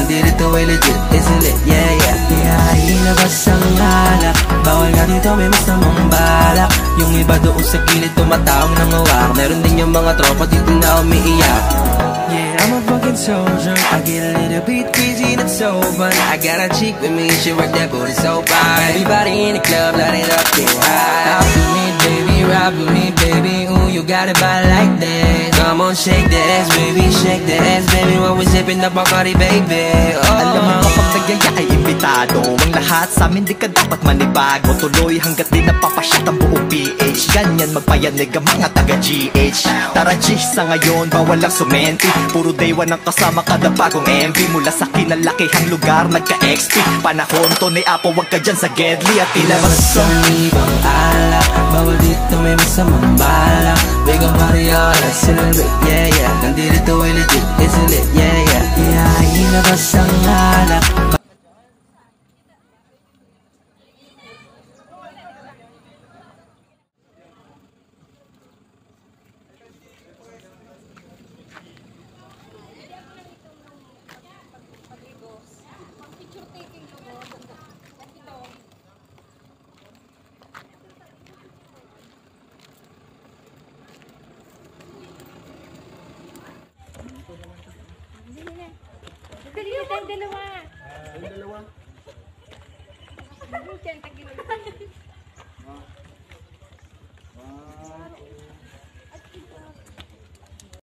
nandito ay legit, it's lit, yeah, yeah. Yeah, ilabas ang alak, bawal nga dito may masamang balak. Yung iba doon sa gilid tumataong nanguwak, meron din yung mga tropa dito na umiiyak. Yeah, I'm a fucking soldier, I get a little bit crazy, not so fun. I got a chick with me, she work that booty so fine. Everybody in the club, light it up, get high. Ride with me, baby, ride with me, baby. Ooh, you got it by like that. Come on, shake the ass, baby, shake the ass, baby. While we zipping up Bacardi, baby. Oh. Alam mo kapag nagyaya ay imbitado, ang lahat sa amin di ka dapat manibago. Tuloy hanggat di napapasyat ang buong PH. Ganyan magpayanig ang mga taga-GH. Tara G, sa ngayon bawal lang sumenti. Puro day one ang kasama kada bagong MV. Mula sa kinalakihang lugar nagka-XP. Panahon to ni Apo, wag ka dyan sa Gedli. At ilabas ang ibang alak, bawal dito may masamang balak. We gon' party all, let's celebrate, yeah, yeah. Nandito ay legit, it's lit, yeah, yeah. Yeah, ilabas ang alak. Dali na tayong dalawa. Dalawa? Diyan, tagilid. At ito.